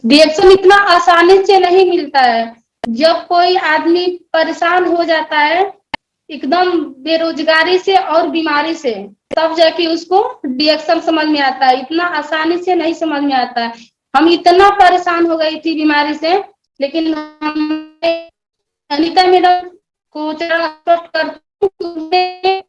Reaction इतना आसानी से नहीं मिलता है। जब कोई आदमी परेशान हो जाता है एकदम बेरोजगारी से और बीमारी से, तब जाके उसको रिएक्शन समझ में आता है, इतना आसानी से नहीं समझ में आता है। हम इतना परेशान हो गई थी बीमारी से, लेकिन अनीता मैडम को करती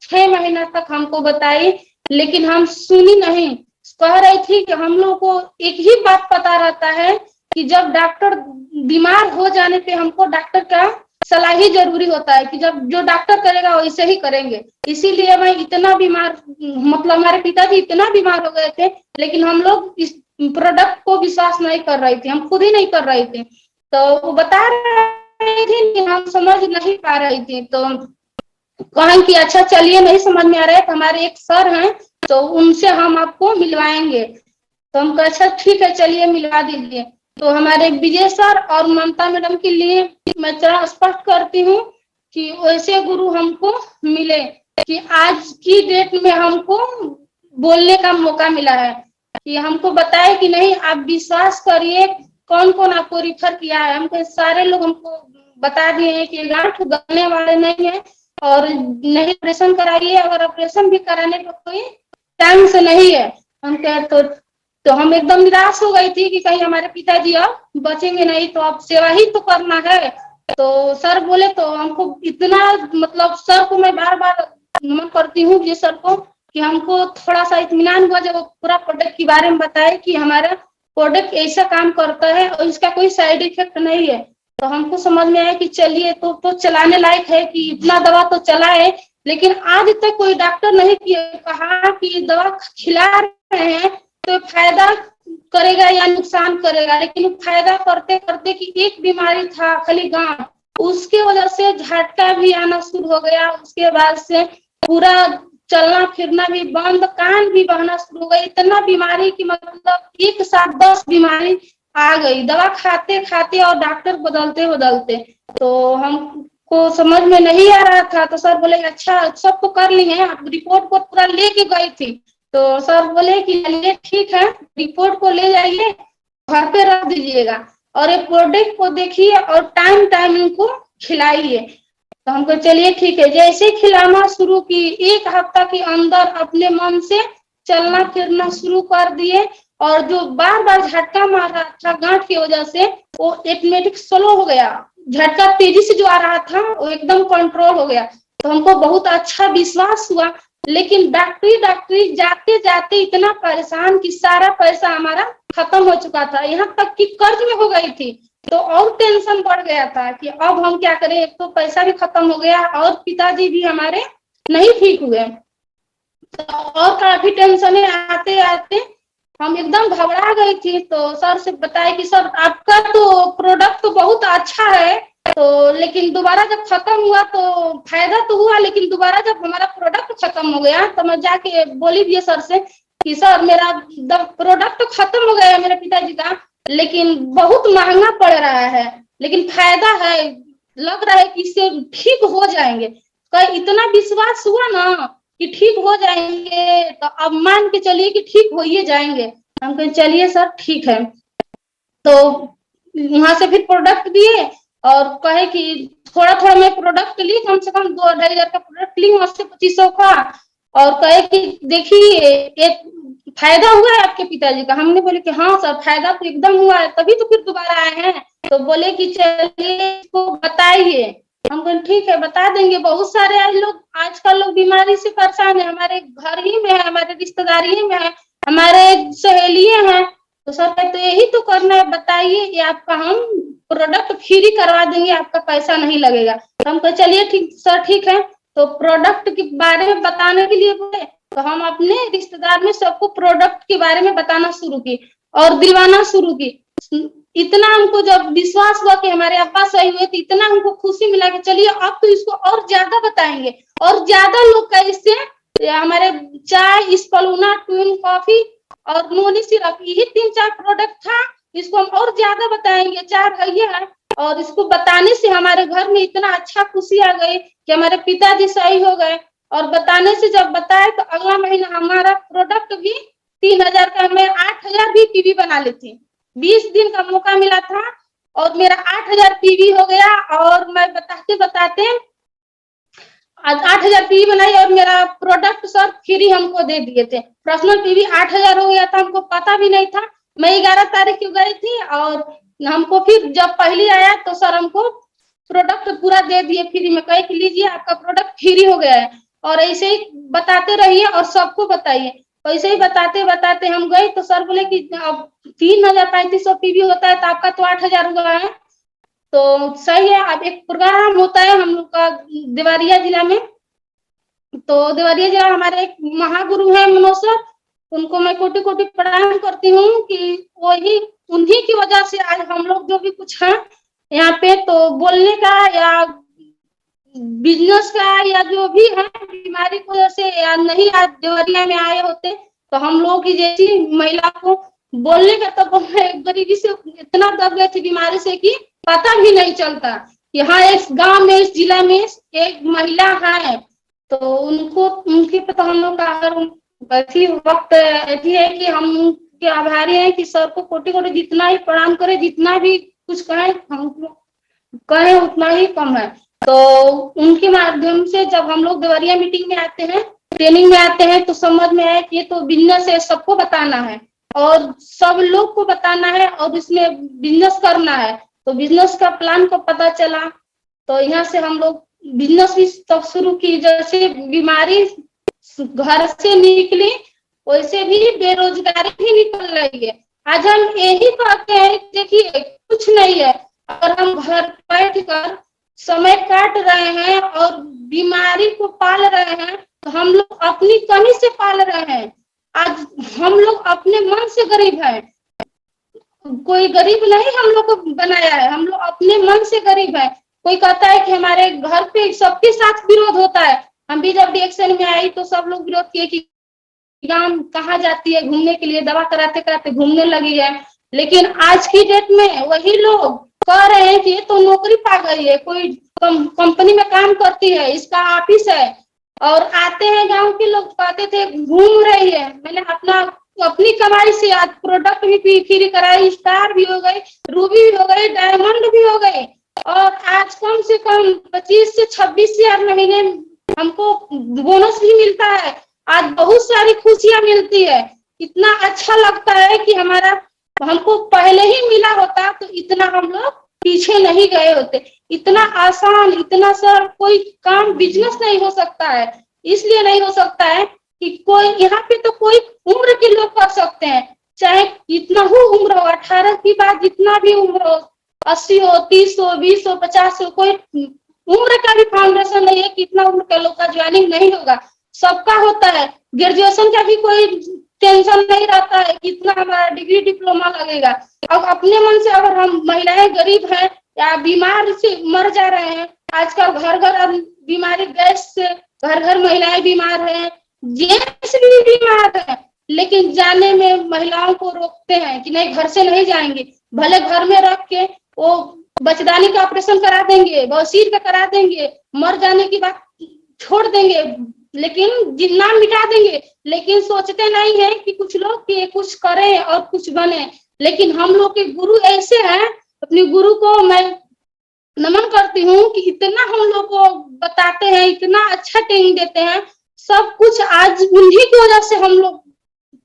6 महीना तक हमको बताई, लेकिन हम सुनी नहीं। कह रही थी कि हम लोग को एक ही बात पता रहता है कि जब डॉक्टर बीमार हो जाने पे हमको डॉक्टर का सलाह ही जरूरी होता है, कि जब जो डॉक्टर करेगा वैसे ही करेंगे। इसीलिए मैं इतना बीमार, मतलब हमारे पिताजी इतना बीमार हो गए थे, लेकिन हम लोग इस प्रोडक्ट को विश्वास नहीं कर रहे थे, हम खुद ही नहीं कर रहे थे। तो वो बता रहे थे कि हम समझ नहीं पा रही थी। तो कहें कि अच्छा चलिए, नहीं समझ में आ रहा है तो हमारे एक सर हैं, तो उनसे हम आपको मिलवाएंगे। तो हम कहा अच्छा ठीक है, चलिए मिलवा दीजिए। तो हमारे विजय सर और ममता मैडम के लिए मैं जरा स्पष्ट करती हूँ कि वैसे गुरु हमको मिले कि आज की डेट में हमको बोलने का मौका मिला है, कि हमको बताए कि नहीं आप विश्वास करिए, कौन कौन आपको रिफर किया है। हमको सारे लोग हमको बता दिए हैं कि गांठ गलने वाले नहीं है, और नहीं ऑपरेशन कराइए, अगर ऑपरेशन भी कराने का कोई टाइम से नहीं है। हम कहे तो हम एकदम निराश हो गई थी कि कहीं हमारे पिताजी अब बचेंगे नहीं, तो अब सेवा ही तो करना है। तो सर बोले, तो हमको इतना, मतलब सर को मैं बार बार नमन करती हूँ ये सर को, कि हमको थोड़ा सा इत्मीनान हुआ जब वो पूरा प्रोडक्ट के बारे में बताए कि हमारा प्रोडक्ट ऐसा काम करता है और इसका कोई साइड इफेक्ट नहीं है। तो हमको समझ में आया कि चलिए तो चलाने लायक है, कि इतना दवा तो चला है। लेकिन आज तक कोई डॉक्टर नहीं कहा कि दवा खिला रहे हैं तो फायदा करेगा या नुकसान करेगा, लेकिन फायदा करते करते कि एक बीमारी था खाली गांठ, उसके वजह से झटका भी आना शुरू हो गया। उसके बाद से पूरा चलना फिरना भी बंद, कान भी बहना शुरू हो गई। इतना बीमारी की मतलब एक साथ 10 बीमारी आ गई, दवा खाते खाते और डॉक्टर बदलते बदलते। तो हमको समझ में नहीं आ रहा था। तो सर बोले अच्छा सब तो कर ली है, आप रिपोर्ट को पूरा लेके गई थी। तो सर बोले कि चलिए ठीक है, रिपोर्ट को ले जाइए, घर पे रख दीजिएगा, और ये प्रोडक्ट को देखिए और टाइम टाइम इनको खिलाइए। तो हमको चलिए ठीक है, जैसे खिलाना शुरू की 1 हफ्ता के अंदर अपने मन से चलना फिरना शुरू कर दिए, और जो बार बार झटका मार रहा था गांठ की वजह से, वो ऑटोमेटिक स्लो हो गया। झटका तेजी से जो आ रहा था वो एकदम कंट्रोल हो गया। तो हमको बहुत अच्छा विश्वास हुआ। लेकिन डॉक्टरी डॉक्टरी जाते जाते इतना परेशान कि सारा पैसा हमारा खत्म हो चुका था, यहाँ तक कि कर्ज में हो गई थी। तो और टेंशन बढ़ गया था कि अब हम क्या करें, एक तो पैसा भी खत्म हो गया और पिताजी भी हमारे नहीं ठीक हुए। तो और काफी टेंशन आते आते हम एकदम घबरा गई थी। तो सर से बताया कि सर आपका तो प्रोडक्ट तो बहुत अच्छा है, तो लेकिन दोबारा जब खत्म हुआ तो फायदा तो हुआ, लेकिन दोबारा जब हमारा प्रोडक्ट खत्म हो गया तो मैं जाके बोली दिए सर से कि सर मेरा प्रोडक्ट तो खत्म हो गया मेरे पिताजी का, लेकिन बहुत महंगा पड़ रहा है, लेकिन फायदा है, लग रहा है कि इससे ठीक हो जाएंगे। इतना विश्वास हुआ ना कि ठीक हो जाएंगे, तो अब मान के चलिए कि ठीक हो ही जाएंगे। हम कहें चलिए सर ठीक है। तो वहां से फिर प्रोडक्ट दिए और कहे कि थोड़ा थोड़ा मैं प्रोडक्ट ली, कम से कम 2-2.5 हजार का प्रोडक्ट ली, 2500 का, और कहे कि देखिए एक फायदा हुआ है आपके पिताजी का। हमने बोले कि हाँ सर फायदा तो एकदम हुआ है, तभी तो फिर दोबारा आए हैं। तो बोले कि चलिए इसको बताइए। हम बोले ठीक है बता देंगे। बहुत सारे लोग आजकल लोग बीमारी से परेशान है, हमारे घर ही में है, हमारे रिश्तेदारी में है, हमारे सहेलियां हैं। तो सर कहते यही तो करना है, बताइए कि आपका हम प्रोडक्ट फ्री करवा देंगे, आपका पैसा नहीं लगेगा। तो हम कहे चलिए ठीक सर ठीक है। तो प्रोडक्ट के बारे में बताने के लिए बोले, तो हम अपने रिश्तेदार में सबको प्रोडक्ट के बारे में बताना शुरू की और दिलवाना शुरू की। इतना हमको जब विश्वास हुआ कि हमारे अब्बा सही हुए, तो इतना हमको खुशी मिला कि चलिए अब तो इसको और ज्यादा बताएंगे, और ज्यादा लोग का इससे हमारे चाय, स्पलूना, ट्विन कॉफी और नोनी सिरप, यही 3-4 प्रोडक्ट था। इसको हम और ज्यादा बताएंगे, 4 भैया है, और इसको बताने से हमारे घर में इतना अच्छा खुशी आ गई कि हमारे पिताजी सही हो गए। और बताने से जब बताए तो अगला महीना हमारा प्रोडक्ट भी 3 हजार का, मैं 8 हजार भी टीवी बना लेती। 20 दिन का मौका मिला था और मेरा 8,000 पीवी हो गया। और मैं बताते बताते आज 8,000 पीवी बनाई और मेरा प्रोडक्ट सर फ्री हमको दे दिए थे। पर्सनल पीवी 8,000 हो गया था, हमको पता भी नहीं था। मैं 11 तारीख को गई थी और हमको फिर जब पहली आया तो सर हमको प्रोडक्ट पूरा दे दिए फ्री में, कहे कि लीजिए आपका प्रोडक्ट फ्री हो गया है। और ऐसे ही बताते रहिए और सबको बताइए। ऐसे ही बताते बताते हम गए तो सर बोले कि अब 3,3500 पीवी होता है तो आपका तो 8,000 हुआ है, तो सही है। अब एक प्रोग्राम होता है हम लोग का देवरिया जिला में, तो देवरिया जिला हमारे एक महागुरु है मनोज सर, उनको मैं कोटि कोटि प्रणाम करती हूँ कि वही उन्हीं की वजह से आज हम लोग जो भी कुछ है यहाँ पे, तो बोलने का या बिजनेस का या जो भी है बीमारी की वजह से या नहीं आज देवरिया में आए होते तो हम लोग की जैसी महिला को बोलने का तो गरीबी से इतना दब गए थे बीमारी से कि पता भी नहीं चलता कि हाँ इस गांव में इस जिला में एक महिला है। तो उनको उनके पता हम लोग अगर ऐसी वक्त ऐसी है कि हम के आभारी हैं कि सर को कोटि कोटि जितना ही प्रणाम करे, जितना भी कुछ कहें हम कहें उतना ही कम है। तो उनके माध्यम से जब हम लोग देवरिया मीटिंग में आते हैं, ट्रेनिंग में आते हैं, तो समझ में आया कि ये तो बिजनेस है, सबको बताना है और सब लोग को बताना है और इसमें बिजनेस करना है। तो बिजनेस का प्लान को पता चला तो यहाँ से हम लोग बिजनेस भी तब शुरू की। जैसे बीमारी घर से निकली वैसे भी बेरोजगारी भी निकल रही है। आज हम यही कहते हैं देखिए कुछ नहीं है, अगर हम घर बैठ कर समय काट रहे हैं और बीमारी को पाल रहे हैं तो हम लोग अपनी कमी से पाल रहे हैं। आज हम लोग अपने मन से गरीब हैं, कोई गरीब नहीं हम लोग को बनाया है, हम लोग अपने मन से गरीब है। कोई कहता है कि हमारे घर पे सबके साथ विरोध होता है, हम भी जब डिएक्शन में आई तो सब लोग विरोध किए कि गांव कहाँ जाती है घूमने के लिए, दवा कराते कराते घूमने लगी है। लेकिन आज की डेट में वही लोग कह रहे हैं कि ये तो नौकरी पा गई है, कोई कंपनी में काम करती है, इसका ऑफिस है। और आते हैं गांव के लोग कहते थे घूम रही है, मैंने अपनी कमाई से आज प्रोडक्ट भी फ्री कराई, स्टार भी हो गई, रूबी भी हो गई, डायमंड भी हो गए। और आज कम से कम 25 से 26,000 महीने हमको बोनस भी मिलता है। आज बहुत सारी खुशियां मिलती है, इतना अच्छा लगता है कि हमारा हमको पहले ही मिला होता तो इतना हम लोग पीछे नहीं गए होते। इतना आसान इतना सर कोई काम बिजनेस नहीं हो सकता है, इसलिए नहीं हो सकता है कि कोई यहाँ पे तो कोई उम्र के लोग कर सकते हैं, चाहे इतना हो उम्र हो, 18 की बात जितना भी उम्र हो, 80 हो, 30 हो, 20 हो, 50 हो, कोई उम्र का भी फाउंडेशन नहीं है कि इतना उम्र के लोग का ज्वाइनिंग नहीं होगा, सबका होता है। ग्रेजुएशन का भी कोई टेंशन नहीं रहता है कि इतना हमारा डिग्री डिप्लोमा लगेगा। अब अपने मन से अगर हम महिलाएं गरीब हैं या बीमार से मर जा रहे हैं, आजकल घर घर बीमारी गैस से घर घर महिलाएं बीमार हैं, जेंट्स भी बीमार है, लेकिन जाने में महिलाओं को रोकते हैं कि नहीं घर से नहीं जाएंगे, भले घर में रख के वो बचदानी का ऑपरेशन करा देंगे, बवासीर का करा देंगे, मर जाने की बात छोड़ देंगे, लेकिन नाम मिटा देंगे, लेकिन सोचते नहीं है कि कुछ लोग कि कुछ करें और कुछ बने। लेकिन हम लोग के गुरु ऐसे हैं, अपने गुरु को मैं नमन करती हूँ कि इतना हम लोग को बताते हैं, इतना अच्छा ट्रेनिंग देते हैं, सब कुछ आज उन्हीं की वजह से हम लोग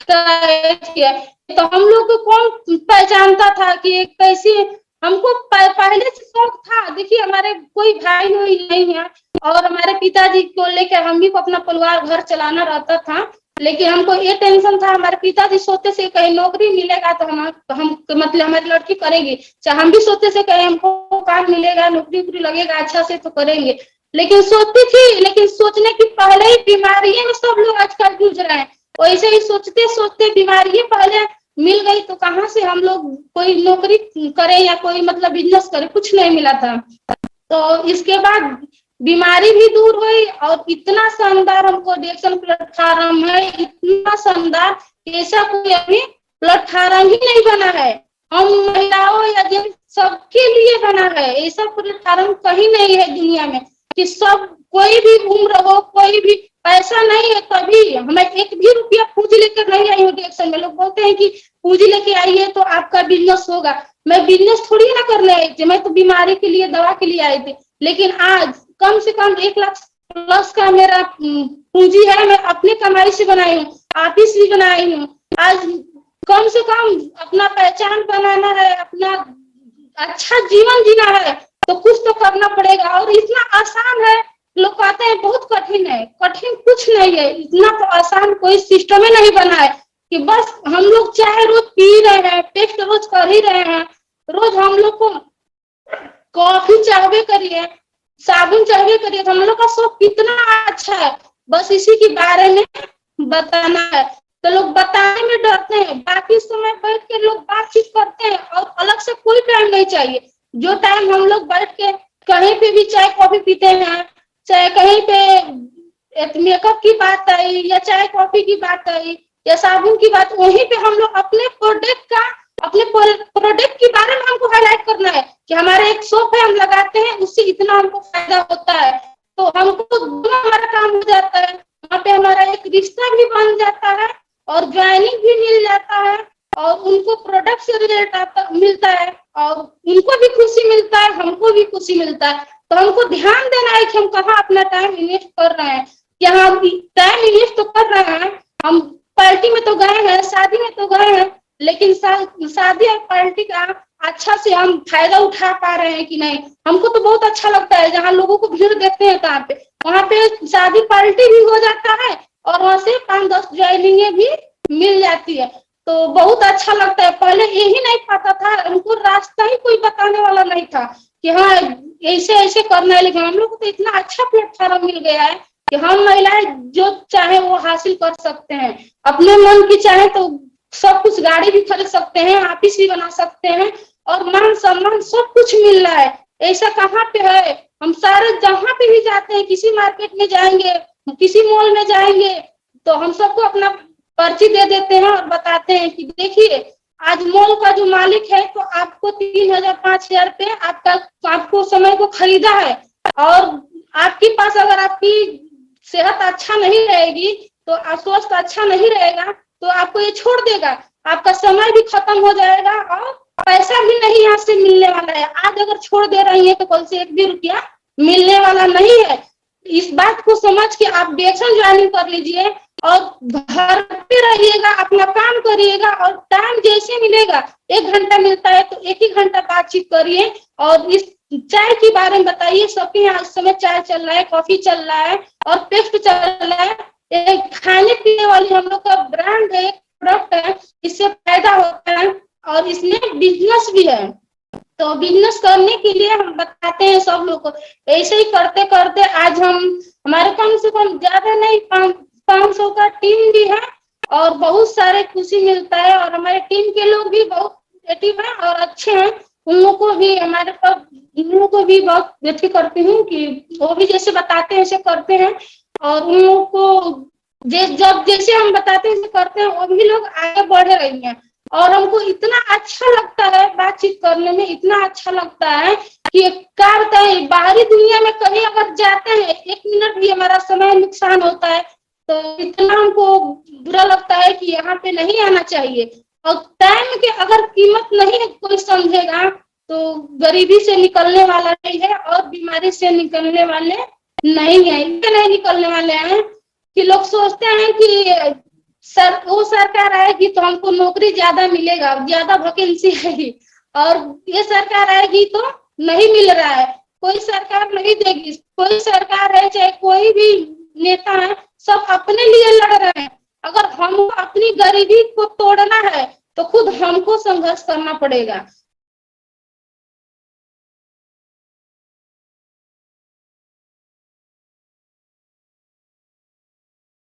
किया। तो हम लोग को कौन पहचानता था कि एक कैसी, हमको पहले से शौक था। देखिए हमारे कोई भाई नहीं है और हमारे पिताजी को लेकर हम भी को अपना परिवार घर चलाना रहता था, लेकिन हमको ये टेंशन था हमारे पिताजी सोचते से कहीं नौकरी मिलेगा तो हम मतलब हमारी लड़की करेंगे, चाहे हम भी सोचते से कहीं हमको काम मिलेगा, नौकरी वोकरी लगेगा अच्छा से तो करेंगे, लेकिन सोचती थी, लेकिन सोचने की पहले ही बीमारी में सब लोग आजकल जूझ रहे हैं। वैसे ही सोचते सोचते बीमारी पहले मिल गई तो कहाँ से हम लोग कोई नौकरी करें या कोई मतलब बिजनेस करें, कुछ नहीं मिला था। तो इसके बाद बीमारी भी दूर हुई और इतना शानदार हमको डिएक्शन प्लेटफार्म है, इतना शानदार, ऐसा कोई अभी प्लेटफार्म ही नहीं बना है, हम महिलाओं या जेंट्स सबके लिए बना है, ऐसा प्लेटफार्म कहीं नहीं है दुनिया में। कि सब कोई भी उम्र हो, कोई भी पैसा नहीं है तभी मैं एक भी रुपया पूंजी लेकर नहीं आई हूँ डिएक्शन में। लोग बोलते हैं कि पूंजी लेके आई है तो आपका बिजनेस होगा। मैं बिजनेस थोड़ी ना करने आई थी, मैं तो बीमारी के लिए, दवा के लिए आई थी। लेकिन आज कम से कम 1 लाख प्लस का मेरा पूंजी है, मैं अपनी कमाई से बनाई हूँ, ऑफिस भी बनाई हूँ। आज कम से कम अपना पहचान बनाना है, अपना अच्छा जीवन जीना है, तो कुछ तो करना पड़ेगा। और इतना आसान है, लोग कहते हैं बहुत कठिन है, कठिन कुछ नहीं है। इतना तो आसान कोई सिस्टम ही नहीं बना है कि बस हम लोग चाहे रोज पी रहे हैं, टेस्ट रोज कर ही रहे हैं, रोज हम लोग को कॉफी चाहवे करिए, साबुन चाहवे करिए, तो हम लोग का शौक कितना अच्छा है। बस इसी के बारे में बताना है। तो लोग बताने में डरते हैं, बाकी समय बैठ के लोग बातचीत करते हैं और अलग से कोई टाइम नहीं चाहिए। जो टाइम हम लोग बैठ के कहीं पे भी चाय कॉफी पीते हैं, चाहे कहीं पे मेकअप की बात आई या चाय कॉफी की बात आई या साबुन की बात, वहीं पे हम लोग अपने प्रोडक्ट का, अपने प्रोडक्ट के बारे में हमको हाईलाइट करना है कि हमारे एक शॉप है, हम लगाते हैं, उससे इतना हमको फायदा होता है। तो हमको दोनों हमारा काम हो जाता है, वहाँ पे हमारा एक रिश्ता भी बन जाता है और ज्वाइनिंग भी मिल जाता है और उनको प्रोडक्ट से रिलेटेड मिलता है और उनको भी खुशी मिलता है, हमको भी खुशी मिलता है। तो हमको ध्यान देना है कि हम कहाँ अपना टाइम इन्वेस्ट कर रहे हैं। यहाँ टाइम इन्वेस्ट तो कर रहे हैं, हम पार्टी में तो गए हैं, शादी में तो गए हैं, लेकिन शादी और पार्टी का अच्छा से हम फायदा उठा पा रहे हैं कि नहीं। हमको तो बहुत अच्छा लगता है जहाँ लोगों को भीड़ देखते हैं कहाँ पे, वहाँ पे शादी पार्टी भी हो जाता है और वहाँ से 5-10 ज्वाइनिंगे भी मिल जाती है। तो बहुत अच्छा लगता है। पहले यही नहीं पता था, हमको रास्ता ही कोई बताने वाला नहीं था कि हाँ ऐसे ऐसे करना है। लेकिन हम लोग को तो इतना अच्छा प्लेटफॉर्म मिल गया है कि हम महिलाएं जो चाहे वो हासिल कर सकते हैं। अपने मन की चाहे तो सब कुछ, गाड़ी भी खरीद सकते हैं, ऑफिस भी बना सकते हैं और मान सम्मान सब कुछ मिल रहा है। ऐसा कहाँ पे है? हम सारे जहाँ पे भी जाते हैं, किसी मार्केट में जाएंगे, किसी मॉल में जाएंगे, तो हम सबको अपना पर्ची दे देते हैं और बताते हैं कि देखिए आज मॉल का जो मालिक है तो आपको 3,000-5,000 पे आपको समय को खरीदा है और आपके पास अगर आपकी सेहत अच्छा नहीं रहेगी तो स्वास्थ्य अच्छा नहीं रहेगा तो आपको ये छोड़ देगा, आपका समय भी खत्म हो जाएगा और पैसा भी नहीं यहाँ से मिलने वाला है। आज अगर छोड़ दे रही है तो कल से 1 भी रुपया मिलने वाला नहीं है। इस बात को समझ के आप डिएक्शन ज्वाइनिंग कर लीजिए और घर पे रहिएगा, अपना काम करिएगा और टाइम जैसे मिलेगा, 1 घंटा मिलता है तो 1 ही घंटा बातचीत करिए और इस चाय के बारे में बताइए। सबके यहाँ इस समय चाय चल रहा है, कॉफी चल रहा है और पेस्ट चल रहा है। एक खाने पीने वाली हम लोग का ब्रांड है, प्रोडक्ट है, इससे फायदा होता है और इसमें बिजनेस भी है। तो बिजनेस करने के लिए हम बताते हैं सब लोग को। ऐसे ही करते करते आज हमारे कम से कम ज्यादा नहीं 500 का टीम भी है और बहुत सारे खुशी मिलता है और हमारे टीम के लोग भी बहुत एक्टिव हैं और अच्छे हैं। उन लोगों को भी हमारे पास, उन लोगों को भी बहुत व्यक्ति करती हूँ कि वो भी जैसे बताते हैं ऐसे करते हैं और उन लोगों को जब जैसे हम बताते हैं करते हैं वो भी लोग आगे बढ़ रही हैं। और हमको इतना अच्छा लगता है बातचीत करने में, इतना अच्छा लगता है कि क्या बताएं, बाहरी दुनिया में कहीं अगर जाते हैं 1 मिनट भी हमारा समय नुकसान होता है तो इतना हमको बुरा लगता है कि यहाँ पे नहीं आना चाहिए। और टाइम के अगर कीमत नहीं कोई समझेगा तो गरीबी से निकलने वाला नहीं है और बीमारी से निकलने वाले नहीं है। इससे नहीं निकलने वाले हैं कि लोग सोचते हैं कि वो सरकार आएगी तो हमको नौकरी ज्यादा मिलेगा, ज्यादा वैकेंसी आएगी, और ये सरकार आएगी तो नहीं मिल रहा है। कोई सरकार नहीं देगी, कोई सरकार है चाहे कोई भी नेता है, सब अपने लिए लड़ रहे हैं। अगर हम अपनी गरीबी को तोड़ना है तो खुद हमको संघर्ष करना पड़ेगा।